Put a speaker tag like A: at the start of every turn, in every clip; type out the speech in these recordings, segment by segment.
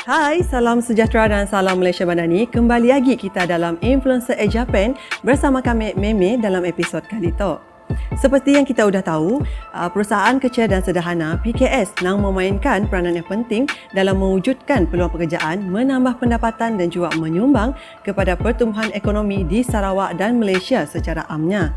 A: Hai, salam sejahtera dan salam Malaysia Madani. Kembali lagi kita dalam Influencer Japan bersama kami Meme dalam episod kali itu. Seperti yang kita sudah tahu, perusahaan kecil dan sederhana PKS nang memainkan peranan yang penting dalam mewujudkan peluang pekerjaan, menambah pendapatan dan juga menyumbang kepada pertumbuhan ekonomi di Sarawak dan Malaysia secara amnya.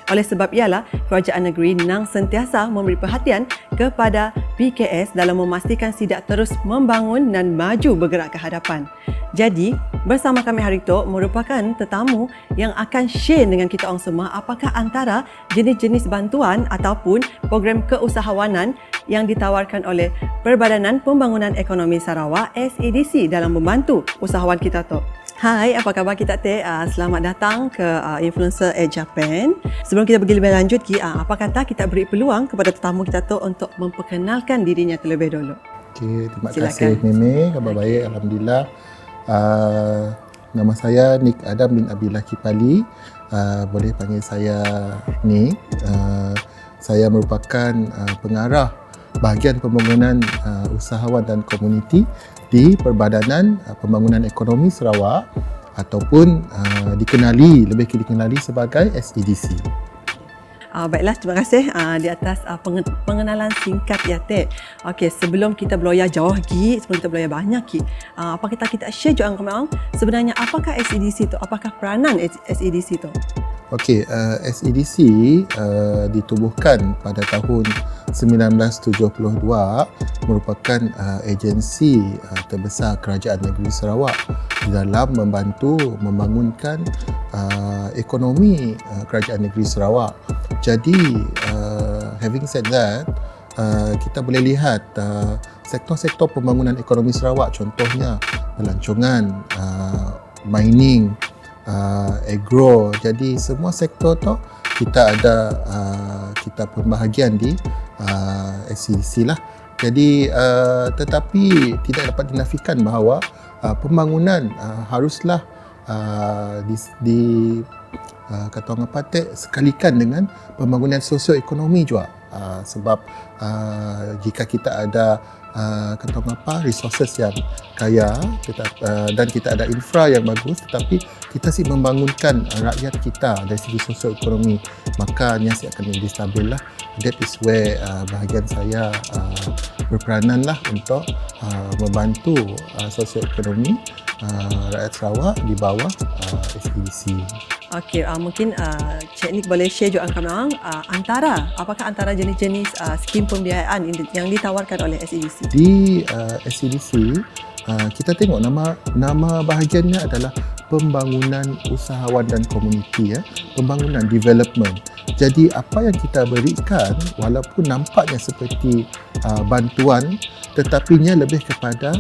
A: Oleh sebab ialah, kerajaan negeri nang sentiasa memberi perhatian kepada PKS dalam memastikan SIDAK terus membangun dan maju bergerak ke hadapan. Jadi, bersama kami hari itu merupakan tetamu yang akan share dengan kita orang semua apakah antara jenis-jenis bantuan ataupun program keusahawanan yang ditawarkan oleh Perbadanan Pembangunan Ekonomi Sarawak SADC dalam membantu usahawan kita tu. Hai, apa khabar kita teh? Selamat datang ke Influencer Japan. Sebelum kita pergi lebih lanjut, apa kata kita beri peluang kepada tetamu kita tu untuk memperkenalkan dirinya terlebih dahulu.
B: Okey, terima kasih Meme. Khabar baik, alhamdulillah. Nama saya Nik Adam bin Abdullah Kipali. Boleh panggil saya Nik. Saya merupakan pengarah bahagian pembangunan usahawan dan komuniti di Perbadanan Pembangunan Ekonomi Sarawak ataupun lebih dikenali sebagai SADC.
A: Baiklah, terima kasih di atas pengenalan singkat ya Tek. Okey, sebelum kita beloya jauh lagi, sebelum kita beloya banyak lagi, apa kita share juga dengan sebenarnya apakah SADC tu? Apakah peranan SADC tu?
B: Okey, SADC ditubuhkan pada tahun 1972 merupakan agensi terbesar Kerajaan Negeri Sarawak dalam membantu membangunkan ekonomi Kerajaan Negeri Sarawak. Jadi, having said that, kita boleh lihat sektor-sektor pembangunan ekonomi Sarawak, contohnya pelancongan, mining, agro. Jadi semua sektor tu kita pun bahagian di SADC lah. Jadi tetapi tidak dapat dinafikan bahawa pembangunan haruslah kata orang Patek sekalikan dengan pembangunan sosioekonomi juga. Sebab jika kita ada resources yang kaya dan kita ada infra yang bagus, tetapi kita membangunkan rakyat kita dari segi sosioekonomi, maka nyasia akan menjadi stabil lah. That is where bahagian saya berperanan lah untuk membantu sosioekonomi rakyat Sarawak di bawah SADC.
A: Okey, mungkin Cik Nik boleh share juga dengan kami apakah antara jenis-jenis skim pembiayaan yang ditawarkan oleh SADC?
B: Di SADC kita tengok nama bahagiannya adalah pembangunan usahawan dan komuniti, pembangunan development. Jadi apa yang kita berikan walaupun nampaknya seperti bantuan, tetapinya lebih kepada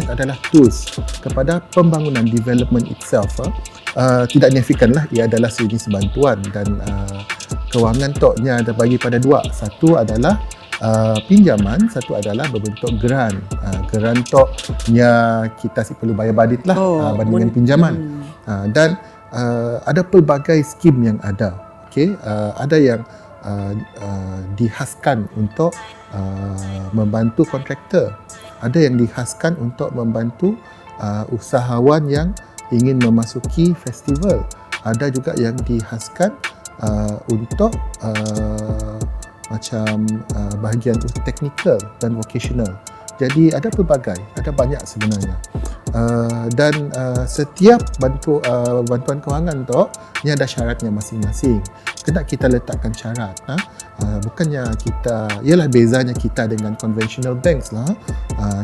B: adalah tools kepada pembangunan development itself. Tidak dinafikanlah ia adalah sejenis bantuan dan kewangan toknya ada bagi pada dua. Satu adalah pinjaman, satu adalah berbentuk geran. Geran toknya kita perlu bayar badit lah bandingkan pinjaman. Dan ada pelbagai skim yang ada. Okey, ada yang dihaskan untuk membantu kontraktor. Ada yang dihaskan untuk membantu usahawan yang ingin memasuki festival. Ada juga yang dihaskan untuk bahagian teknikal dan vocational. Jadi ada pelbagai, ada banyak sebenarnya. Dan setiap bantuan kewangan tu ni ada syaratnya masing-masing. Kena kita letakkan syarat. Bukannya ialah bezanya kita dengan conventional banks lah.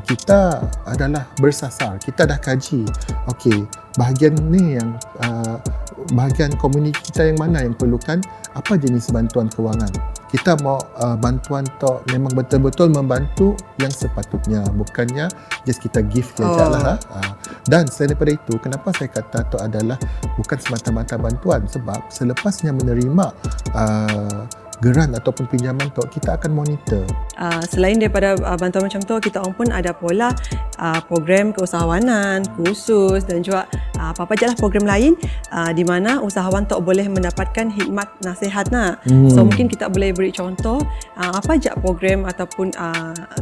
B: Kita adalah bersasar. Kita dah kaji. Okey, bahagian ni yang bahagian komuniti kita yang mana yang perlukan apa jenis bantuan kewangan. Kita mau bantuan tu memang betul-betul membantu yang sepatutnya, bukannya just kita give saja lah. Dan selain daripada itu, kenapa saya kata tu adalah bukan semata-mata bantuan, sebab selepasnya menerima geran ataupun pinjaman tu, kita akan monitor.
A: Selain daripada bantuan macam tu, kita orang pun ada pula program keusahawanan khusus dan juga apa-apa je lah program lain di mana usahawan tok boleh mendapatkan khidmat nasihat So mungkin kita boleh beri contoh apa je program ataupun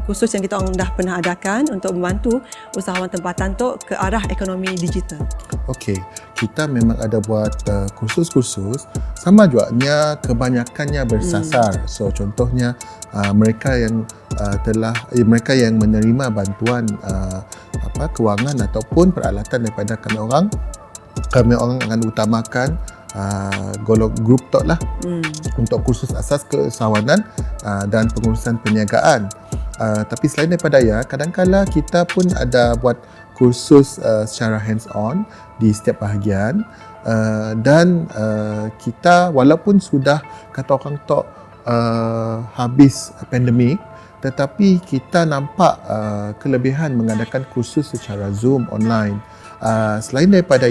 A: khusus yang kita orang dah pernah adakan untuk membantu usahawan tempatan tok ke arah ekonomi digital.
B: Okey, kita memang ada buat kursus-kursus, sama juanya kebanyakannya bersasar. So contohnya mereka yang mereka yang menerima bantuan kewangan ataupun peralatan daripada kami orang akan utamakan golong grup tok lah untuk kursus asas keusahawanan dan pengurusan perniagaan. Tapi selain daripada kadang-kala kita pun ada buat kursus secara hands-on di setiap bahagian dan kita walaupun sudah kata orang tok habis pandemik, tetapi kita nampak kelebihan mengadakan kursus secara Zoom online. Selain daripada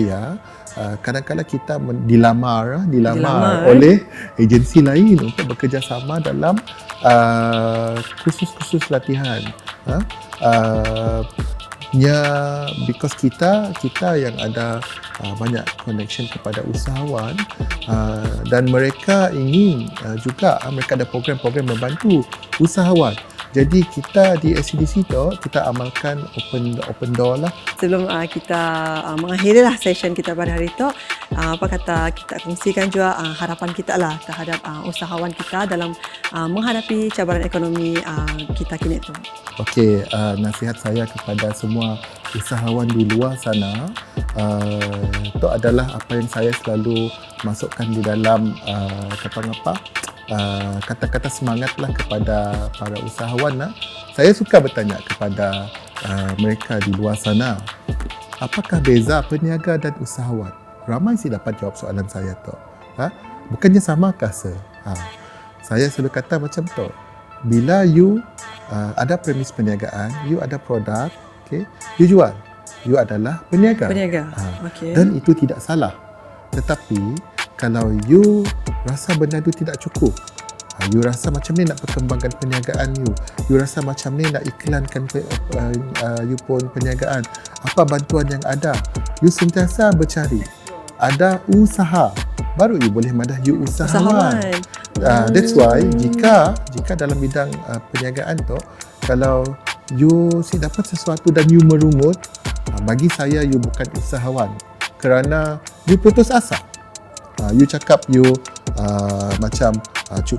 B: kadang-kadang kita dilamar oleh agensi lain untuk bekerjasama dalam kursus-kursus latihan. Because kita yang ada banyak connection kepada usahawan dan mereka ingin juga mereka ada program-program membantu usahawan. Jadi kita di SCDC tu kita amalkan open door lah.
A: Sebelum kita mengakhiri lah session kita pada hari itu, apa kata kita kongsikan juga harapan kita lah terhadap usahawan kita dalam menghadapi cabaran ekonomi kita kini tu.
B: Okey, nasihat saya kepada semua usahawan di luar sana itu adalah apa yang saya selalu masukkan di dalam kata-kata semangatlah kepada para usahawan. Saya suka bertanya kepada mereka di luar sana, apakah beza peniaga dan usahawan? Ramai sih dapat jawab soalan saya tu. Bukannya samakah saya selalu kata macam tu. Bila you ada premis perniagaan, you ada produk, okay, you jual. You adalah peniaga.
A: Okay.
B: Dan itu tidak salah. Tetapi kalau you rasa benda itu tidak cukup, you rasa macam ni nak perkembangkan perniagaan you rasa macam ni nak iklankan you pun perniagaan, apa bantuan yang ada, you sentiasa bercari ada usaha, baru you boleh madah you usahawan. That's why jika dalam bidang perniagaan tu, kalau you si dapat sesuatu dan you merungut, bagi saya you bukan usahawan kerana you putus asa. You cakap you macam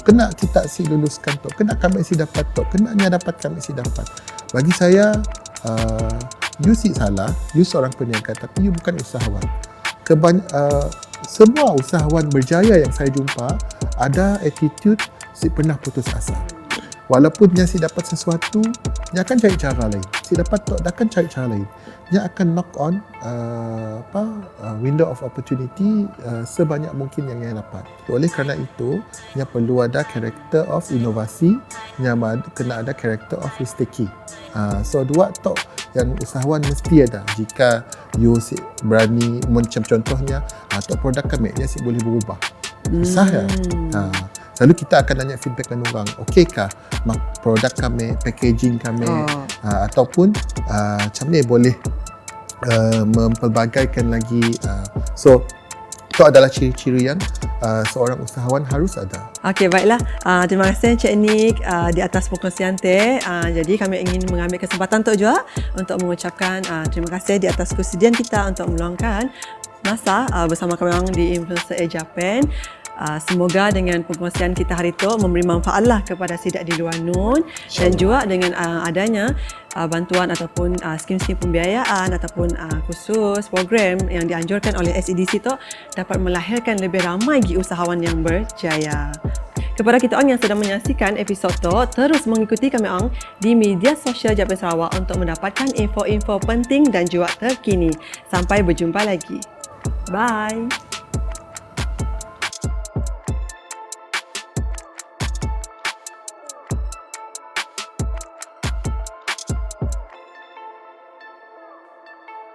B: kena kita si luluskan tu, kena kami si dapat tu, kena nya dapat kami si dapat. Bagi saya you si salah, you seorang peniaga tapi you bukan usahawan. Semua usahawan berjaya yang saya jumpa ada attitude si pernah putus asa. Walaupun dia si dapat sesuatu, dia akan cari cara lain. Si dapat tu, dia akan cari cara lain. Dia akan knock on window of opportunity sebanyak mungkin yang dia dapat. Oleh kerana itu, dia perlu ada karakter of inovasi, dia kena ada karakter of risk taking. So dua tu yang usahawan mesti ada. Jika you si berani, macam contohnya, produk kami dia si boleh berubah. Susah ya. Lalu kita akan tanya feedback dengan orang, okeykah produk kami, packaging kami, ataupun macam ni boleh mempelbagaikan lagi. So itu adalah ciri-ciri yang seorang usahawan harus ada.
A: Okey, baiklah. Terima kasih Encik Nick di atas perkongsian teh. Jadi kami ingin mengambil kesempatan tu juga untuk mengucapkan terima kasih di atas kesediaan kita untuk meluangkan masa bersama kami orang di Influencer Japan. Semoga dengan perkongsian kita hari itu memberi manfaatlah kepada sidak di luar Nun, dan juga dengan adanya bantuan ataupun skim-skim pembiayaan ataupun khusus program yang dianjurkan oleh SEDC itu dapat melahirkan lebih ramai lagi usahawan yang berjaya. Kepada kita orang yang sedang menyaksikan episod itu, terus mengikuti kami orang di media sosial Japan Sarawak untuk mendapatkan info-info penting dan juga terkini. Sampai berjumpa lagi. Bye.